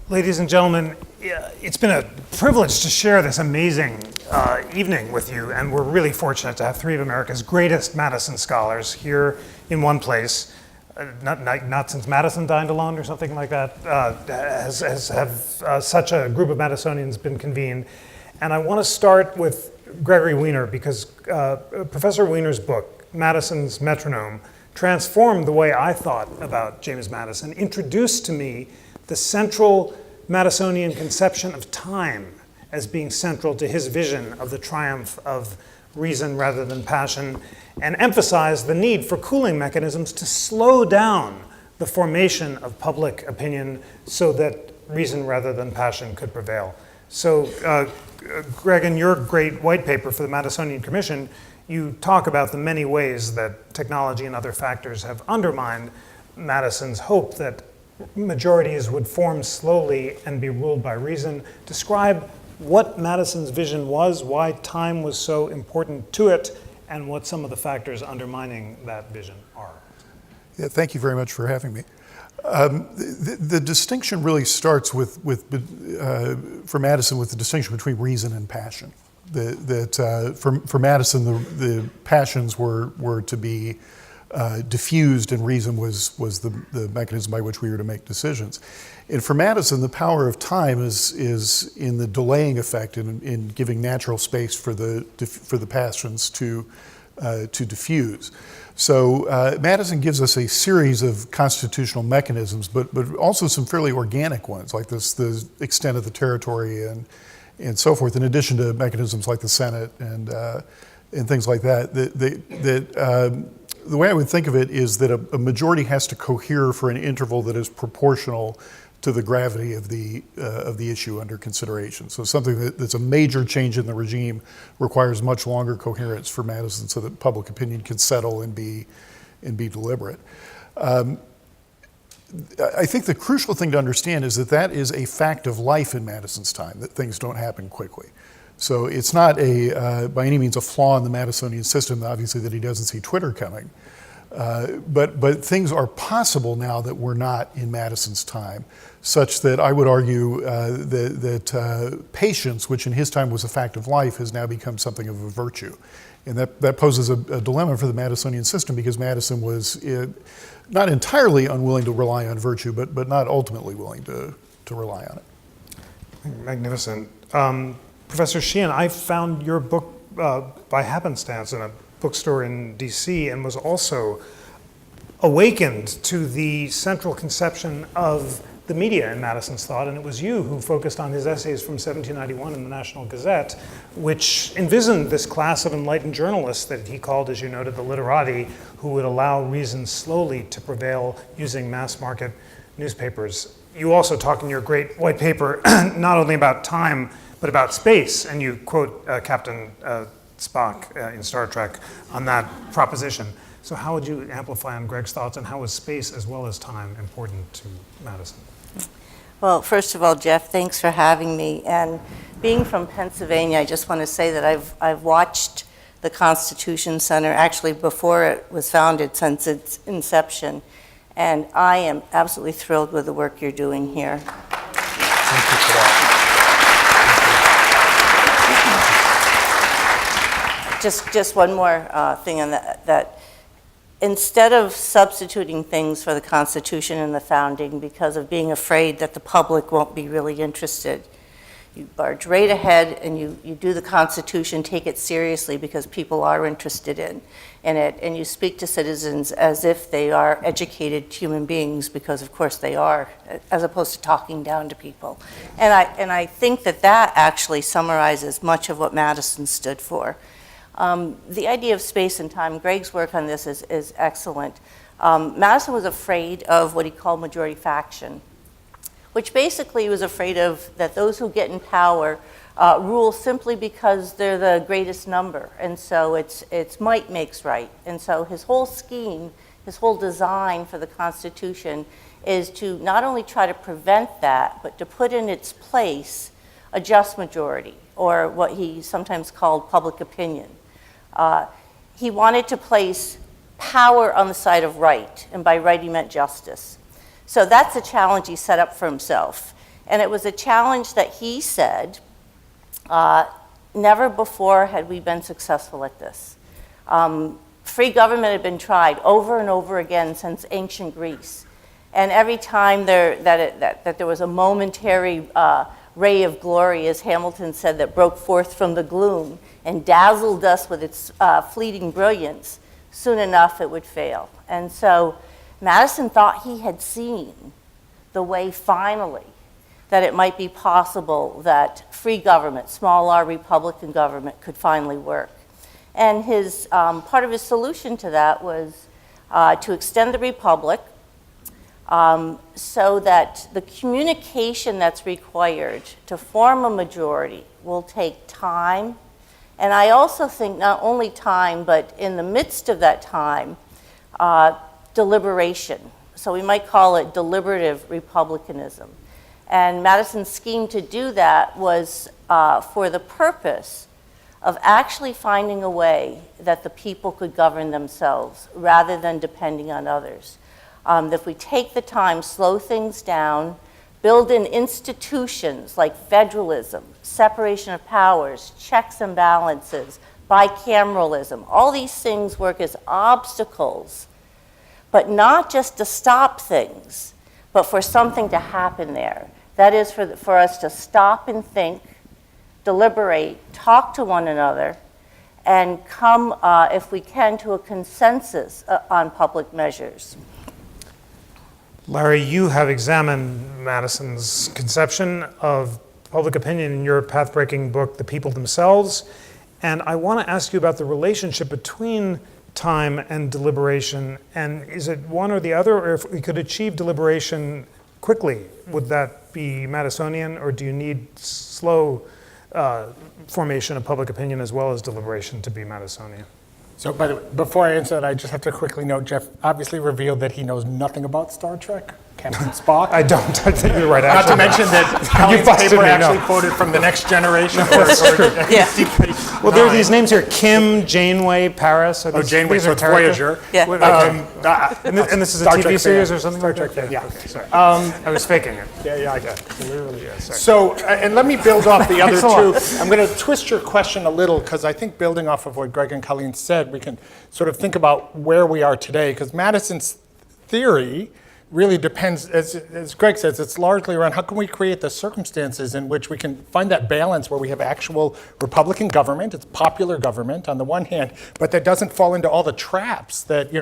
Ladies and gentlemen, it's been a privilege to share this amazing evening with you, and we're really fortunate to have three of America's greatest Madison scholars here in one place. Not since Madison dined alone or something like that, have such a group of Madisonians been convened. And I want to start with Gregory Weiner, because Professor Weiner's book, Madison's Metronome, transformed the way I thought about James Madison, introduced to me the central Madisonian conception of time as being central to his vision of the triumph of reason rather than passion, and emphasized the need for cooling mechanisms to slow down the formation of public opinion so that reason rather than passion could prevail. So, Greg, in your great white paper for the Madisonian Commission, you talk about the many ways that technology and other factors have undermined Madison's hope that majorities would form slowly and be ruled by reason. Describe what Madison's vision was, why time was so important to it, and what some of the factors undermining that vision are. Yeah, thank you very much for having me. The distinction really starts for Madison with the distinction between reason and passion. For Madison, the passions were to be diffused, and reason was the mechanism by which we were to make decisions. And for Madison, the power of time is in the delaying effect, in giving natural space for the passions to diffuse. So Madison gives us a series of constitutional mechanisms, but also some fairly organic ones, like the extent of the territory and so forth, in addition to mechanisms like the Senate and things like that. The way I would think of it is that a majority has to cohere for an interval that is proportional to the gravity of the issue under consideration. So something that's a major change in the regime requires much longer coherence for Madison, so that public opinion can settle and be deliberate. I think the crucial thing to understand is that is a fact of life in Madison's time, that things don't happen quickly. So it's not by any means a flaw in the Madisonian system, obviously, that he doesn't see Twitter coming. But things are possible now that were not in Madison's time, such that I would argue that patience, which in his time was a fact of life, has now become something of a virtue. And that poses a dilemma for the Madisonian system, because Madison was not entirely unwilling to rely on virtue, but not ultimately willing to rely on it. Magnificent. Professor Sheehan, I found your book by happenstance in a bookstore in DC, and was also awakened to the central conception of the media in Madison's thought, and it was you who focused on his essays from 1791 in the National Gazette, which envisioned this class of enlightened journalists that he called, as you noted, the literati, who would allow reason slowly to prevail using mass market newspapers. You also talk in your great white paper not only about time, but about space, and you quote Captain Spock in Star Trek on that proposition. So how would you amplify on Greg's thoughts, and how is space as well as time important to Madison? Well, first of all, Jeff, thanks for having me. And being from Pennsylvania, I just want to say that I've watched the Constitution Center actually before it was founded, since its inception, and I am absolutely thrilled with the work you're doing here. Thank you for that. Just one more thing on that. Instead of substituting things for the Constitution and the founding because of being afraid that the public won't be really interested, you barge right ahead and you do the Constitution, take it seriously because people are interested in it, and you speak to citizens as if they are educated human beings, because of course they are, as opposed to talking down to people. And I think that actually summarizes much of what Madison stood for. The idea of space and time, Greg's work on this is excellent. Madison was afraid of what he called majority faction, which basically was afraid of that those who get in power rule simply because they're the greatest number, and so it's might makes right. And so his whole scheme, his whole design for the Constitution is to not only try to prevent that, but to put in its place a just majority, or what he sometimes called public opinion. He wanted to place power on the side of right, and by right he meant justice. So that's the challenge he set up for himself. And it was a challenge that he said, never before had we been successful at this. Free government had been tried over and over again since ancient Greece. And every time that there was a momentary ray of glory, as Hamilton said, that broke forth from the gloom and dazzled us with its fleeting brilliance, soon enough it would fail. And so Madison thought he had seen the way finally that it might be possible that free government, small r Republican government, could finally work. And his part of his solution to that was to extend the republic so that the communication that's required to form a majority will take time. And I also think not only time, but in the midst of that time, deliberation. So we might call it deliberative republicanism. And Madison's scheme to do that was for the purpose of actually finding a way that the people could govern themselves rather than depending on others. If we take the time, slow things down, build in institutions like federalism, separation of powers, checks and balances, bicameralism, all these things work as obstacles, but not just to stop things, but for something to happen there. That is for us to stop and think, deliberate, talk to one another, and come, if we can, to a consensus on public measures. Larry, you have examined Madison's conception of public opinion in your path-breaking book, The People Themselves, and I want to ask you about the relationship between time and deliberation, and is it one or the other, or if we could achieve deliberation quickly, would that be Madisonian, or do you need slow formation of public opinion as well as deliberation to be Madisonian? So, by the way, before I answer that, I just have to quickly note, Jeff obviously revealed that he knows nothing about Star Trek, Captain Spock. I don't. I think you're right. Not to mention that Colleen's busted paper me, actually no. quoted from The Next Generation. Yeah. Well, there are these names here: Kim, Janeway, Paris. Oh, Janeway, so it's characters? Voyager. Yeah. And this is a Star TV Trek series fan. or something? Star like Trek that? fan, yeah. Okay, sorry. I was faking it. Yeah, I got it. Literally, yeah, sorry. So, and let me build off the other Thanks two. I'm going to twist your question a little, because I think building off of what Greg and Colleen said, we can sort of think about where we are today, because Madison's theory really depends, as Greg says, it's largely around how can we create the circumstances in which we can find that balance where we have actual Republican government, it's popular government on the one hand, but that doesn't fall into all the traps that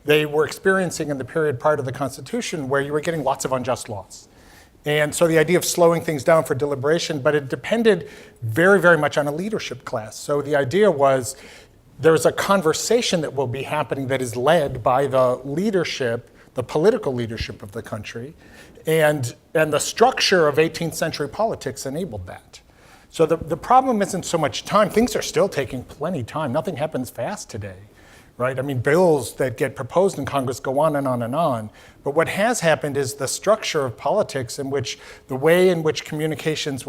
they were experiencing in the period prior to the Constitution, where you were getting lots of unjust laws. And so the idea of slowing things down for deliberation, but it depended very, very much on a leadership class. So the idea was there's a conversation that will be happening that is led by the leadership, the political leadership of the country, and the structure of 18th century politics enabled that. So the problem isn't so much time. Things are still taking plenty of time. Nothing happens fast today, right? I mean, bills that get proposed in Congress go on and on and on. But what has happened is the structure of politics in which the way in which communications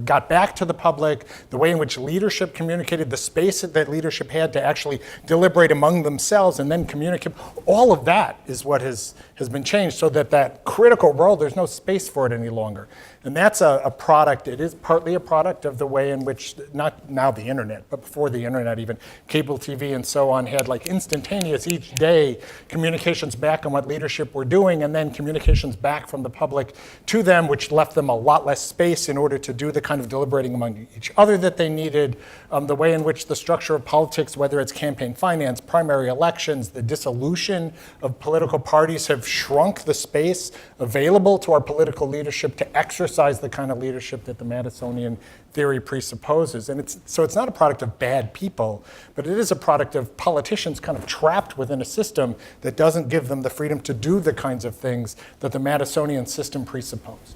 got back to the public, the way in which leadership communicated, the space that leadership had to actually deliberate among themselves and then communicate, all of that is what has been changed, so that critical role, there's no space for it any longer. And that's a product, it is partly a product of the way in which, not now the internet, but before the internet even, cable TV and so on had like instantaneous each day communications back on what leadership were doing, and then communications back from the public to them, which left them a lot less space in order to do the kind of deliberating among each other that they needed. The way in which the structure of politics, whether it's campaign finance, primary elections, the dissolution of political parties have shrunk the space available to our political leadership to exercise the kind of leadership that the Madisonian theory presupposes. And it's not a product of bad people, but it is a product of politicians kind of trapped within a system that doesn't give them the freedom to do the kinds of things that the Madisonian system presupposed.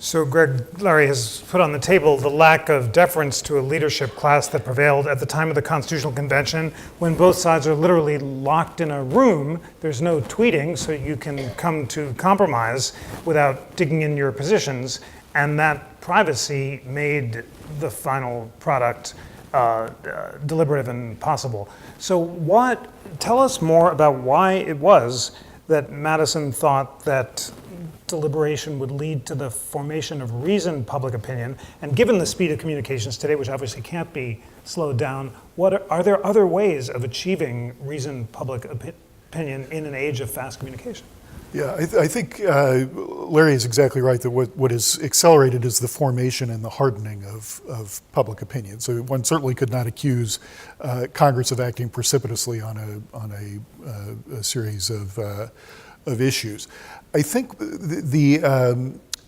So Greg, Larry has put on the table the lack of deference to a leadership class that prevailed at the time of the Constitutional Convention, when both sides are literally locked in a room. There's no tweeting, so you can come to compromise without digging in your positions, and that privacy made the final product deliberative and possible. So tell us more about why it was that Madison thought that deliberation would lead to the formation of reasoned public opinion, and given the speed of communications today, which obviously can't be slowed down, are there other ways of achieving reasoned public opinion in an age of fast communication? Yeah, I think Larry is exactly right that what is accelerated is the formation and the hardening of public opinion. So one certainly could not accuse Congress of acting precipitously on a series of issues. I think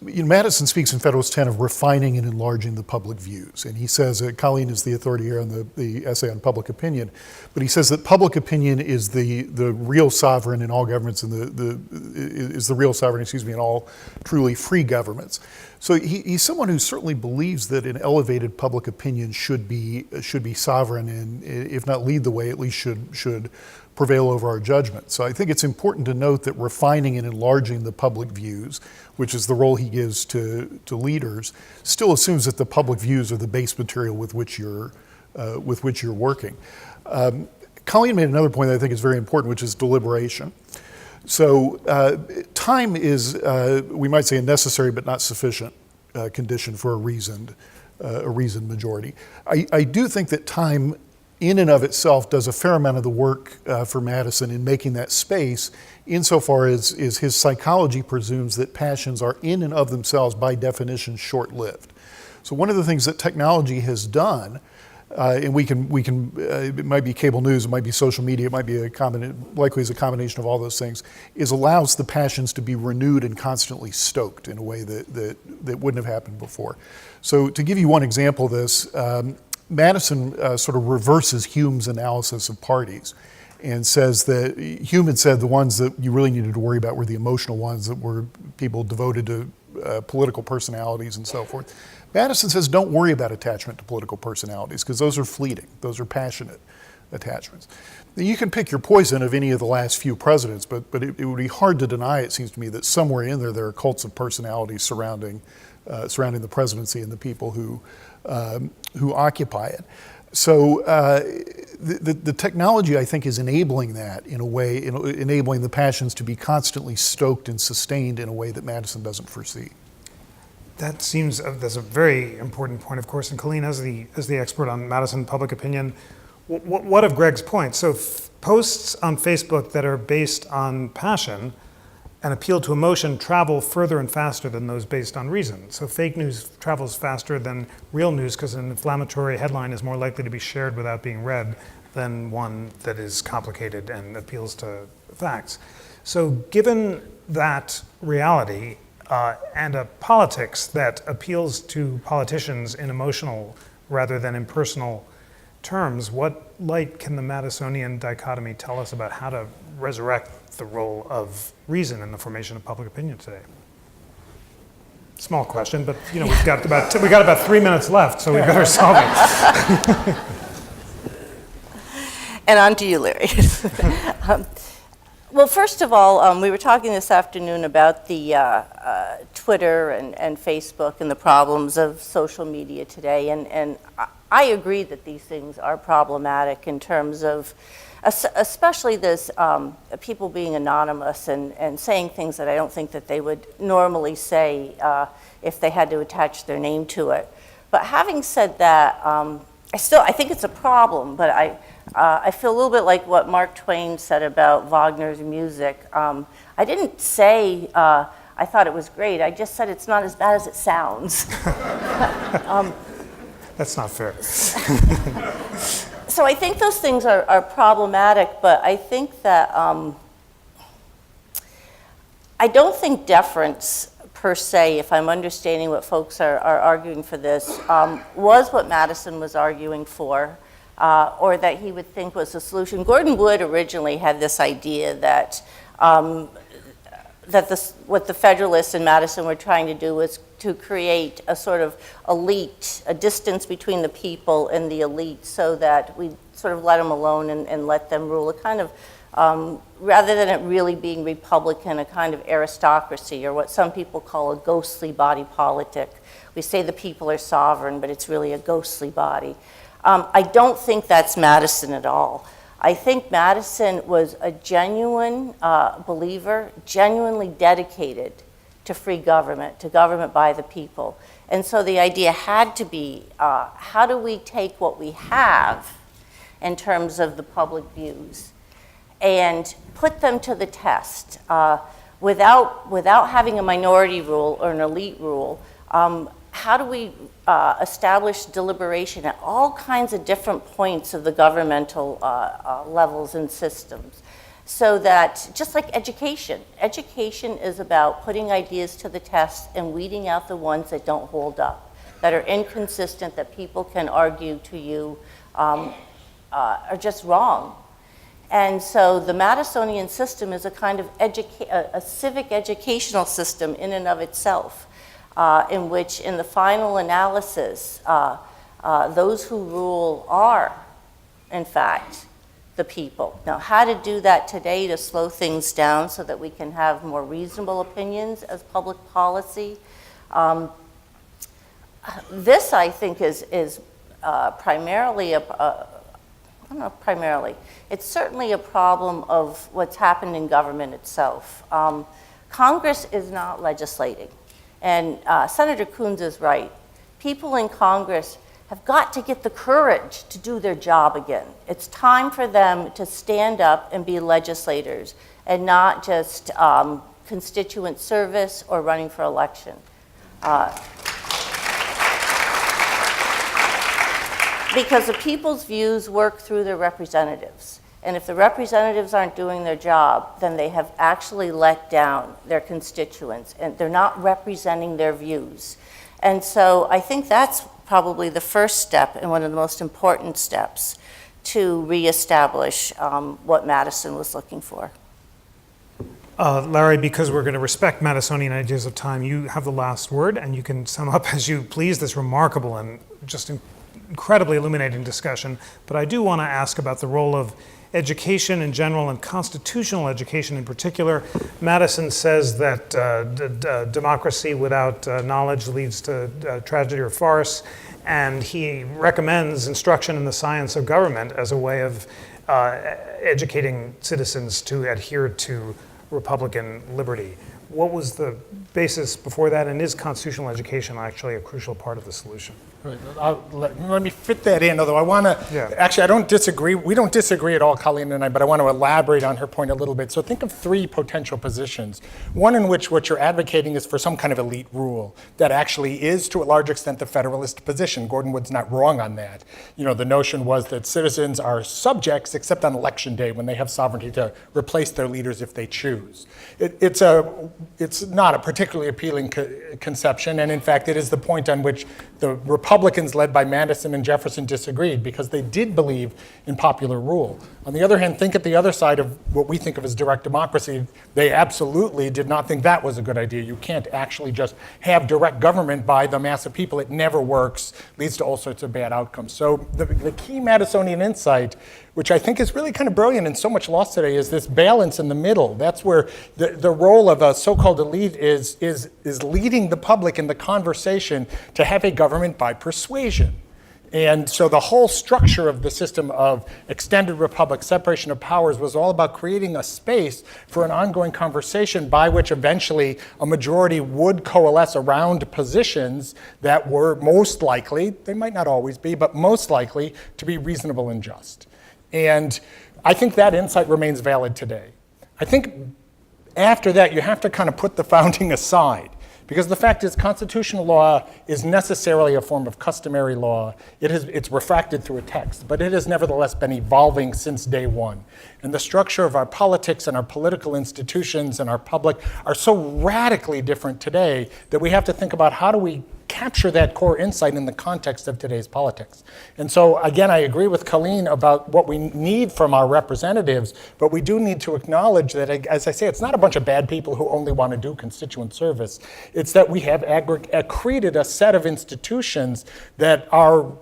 Madison speaks in Federalist 10 of refining and enlarging the public views. And he says, Colleen is the authority here on the essay on public opinion, but he says that public opinion is the real sovereign in all governments and is the real sovereign, in all truly free governments. So he's someone who certainly believes that an elevated public opinion should be sovereign and, if not lead the way, at least should prevail over our judgment. So I think it's important to note that refining and enlarging the public views, which is the role he gives to leaders, still assumes that the public views are the base material with which you're working. Colleen made another point that I think is very important, which is deliberation. So time is, we might say, a necessary but not sufficient condition for a reasoned majority. I do think that time in and of itself does a fair amount of the work for Madison in making that space, insofar as his psychology presumes that passions are in and of themselves by definition short-lived. So one of the things that technology has done, and we can it might be cable news, it might be social media, it might be likely is a combination of all those things, is allows the passions to be renewed and constantly stoked in a way that wouldn't have happened before. So to give you one example of this, Madison sort of reverses Hume's analysis of parties and says that Hume had said the ones that you really needed to worry about were the emotional ones, that were people devoted to political personalities and so forth. Madison says don't worry about attachment to political personalities because those are fleeting, those are passionate attachments. You can pick your poison of any of the last few presidents, but it would be hard to deny, it seems to me, that somewhere in there are cults of personalities surrounding the presidency and the people who occupy it. So the technology, I think, is enabling that in a way, enabling the passions to be constantly stoked and sustained in a way that Madison doesn't foresee. That seems that's a very important point, of course. And Colleen, as the expert on Madison public opinion, what of Greg's point? So posts on Facebook that are based on passion and appeal to emotion travel further and faster than those based on reason. So fake news travels faster than real news because an inflammatory headline is more likely to be shared without being read than one that is complicated and appeals to facts. So given that reality and a politics that appeals to politicians in emotional rather than in personal terms, what light can the Madisonian dichotomy tell us about how to resurrect the role of reason in the formation of public opinion today? Small question, but we've got about 3 minutes left, so we better solve it. And on to you, Larry. Well, first of all, we were talking this afternoon about the Twitter and Facebook and the problems of social media today, and I agree that these things are problematic in terms of, especially this people being anonymous and saying things that I don't think that they would normally say if they had to attach their name to it. But having said that, I think it's a problem, but I feel a little bit like what Mark Twain said about Wagner's music. I didn't say I thought it was great, I just said it's not as bad as it sounds. That's not fair. So I think those things are problematic, but I think that I don't think deference per se, if I'm understanding what folks are arguing for this, was what Madison was arguing for, or that he would think was the solution. Gordon Wood originally had this idea that what the Federalists and Madison were trying to do was to create a sort of elite, a distance between the people and the elite, so that we sort of let them alone and let them rule. A kind of, rather than it really being Republican, a kind of aristocracy, or what some people call a ghostly body politic. We say the people are sovereign, but it's really a ghostly body. I don't think that's Madison at all. I think Madison was a genuine believer, genuinely dedicated to free government, to government by the people. And so the idea had to be, how do we take what we have in terms of the public views and put them to the test without having a minority rule or an elite rule? How do we establish deliberation at all kinds of different points of the governmental levels and systems? So that, just like education is about putting ideas to the test and weeding out the ones that don't hold up, that are inconsistent, that people can argue to you are just wrong. And so the Madisonian system is a kind of a civic educational system in and of itself, in which, in the final analysis, those who rule are, in fact, the people. Now, how to do that today to slow things down so that we can have more reasonable opinions as public policy? This, I think, is primarily primarily. It's certainly a problem of what's happened in government itself. Congress is not legislating. And Senator Coons is right. People in Congress have got to get the courage to do their job again. It's time for them to stand up and be legislators and not just constituent service or running for election. Because the people's views work through their representatives. And if the representatives aren't doing their job, then they have actually let down their constituents and they're not representing their views. And so I think that's probably the first step and one of the most important steps to reestablish what Madison was looking for. Larry, because we're going to respect Madisonian ideas of time, you have the last word, and you can sum up as you please this remarkable and just incredibly illuminating discussion. But I do want to ask about the role of education in general and constitutional education in particular. Madison says that democracy without knowledge leads to tragedy or farce, and he recommends instruction in the science of government as a way of educating citizens to adhere to Republican liberty. What was the basis before that, and is constitutional education actually a crucial part of the solution? Right. Let me fit that in, although I want to, actually I don't disagree, we don't disagree at all, Colleen and I, but I want to elaborate on her point a little bit. So think of three potential positions. One in which what you're advocating is for some kind of elite rule that actually is to a large extent the Federalist position. Gordon Wood's not wrong on that. You know, the notion was that citizens are subjects except on election day when they have sovereignty to replace their leaders if they choose. It's not a particularly appealing conception, and in fact it is the point on which the Republicans led by Madison and Jefferson disagreed, because they did believe in popular rule. On the other hand, think at the other side of what we think of as direct democracy. They absolutely did not think that was a good idea. You can't actually just have direct government by the mass of people. It never works, leads to all sorts of bad outcomes. So the key Madisonian insight, which I think is really kind of brilliant and so much lost today, is this balance in the middle. That's where the role of a so-called elite is leading the public in the conversation to have a government by persuasion. And so the whole structure of the system of extended republic, separation of powers, was all about creating a space for an ongoing conversation by which eventually a majority would coalesce around positions that were most likely, they might not always be, but most likely to be reasonable and just. And I think that insight remains valid today. I think after that, you have to kind of put the founding aside, because the fact is constitutional law is necessarily a form of customary law. It's refracted through a text, but it has nevertheless been evolving since day one. And the structure of our politics and our political institutions and our public are so radically different today that we have to think about how do we capture that core insight in the context of today's politics. And so, again, I agree with Colleen about what we need from our representatives, but we do need to acknowledge that, as I say, it's not a bunch of bad people who only want to do constituent service. It's that we have created a set of institutions that are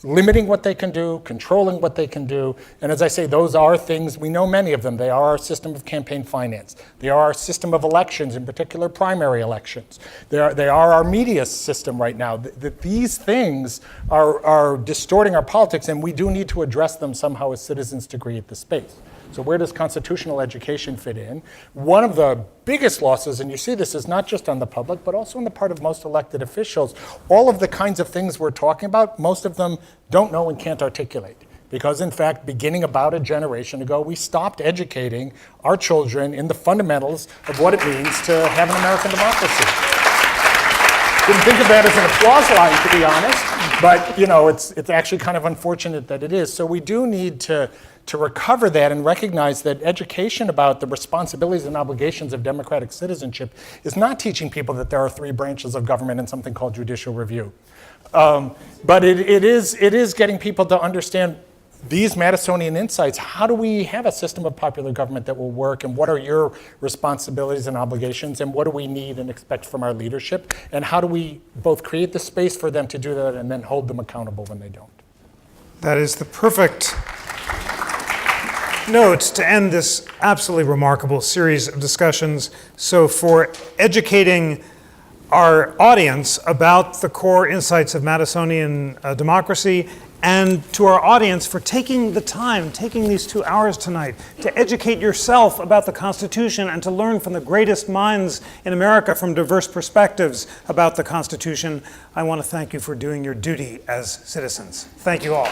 limiting what they can do, controlling what they can do. And as I say, those are things, we know many of them. They are our system of campaign finance. They are our system of elections, in particular primary elections. They are our media system right now. These things are distorting our politics, and we do need to address them somehow as citizens to create the space. So where does constitutional education fit in? One of the biggest losses, and you see this is not just on the public, but also on the part of most elected officials, all of the kinds of things we're talking about, most of them don't know and can't articulate. Because in fact, beginning about a generation ago, we stopped educating our children in the fundamentals of what it means to have an American democracy. Didn't think of that as an applause line, to be honest, but it's actually kind of unfortunate that it is. So we do need to recover that and recognize that education about the responsibilities and obligations of democratic citizenship is not teaching people that there are 3 branches of government and something called judicial review. But it is getting people to understand these Madisonian insights. How do we have a system of popular government that will work, and what are your responsibilities and obligations, and what do we need and expect from our leadership, and how do we both create the space for them to do that and then hold them accountable when they don't? That is the perfect note to end this absolutely remarkable series of discussions. So for educating our audience about the core insights of Madisonian democracy, and to our audience for taking the time, taking these 2 hours tonight to educate yourself about the Constitution and to learn from the greatest minds in America from diverse perspectives about the Constitution. I want to thank you for doing your duty as citizens. Thank you all.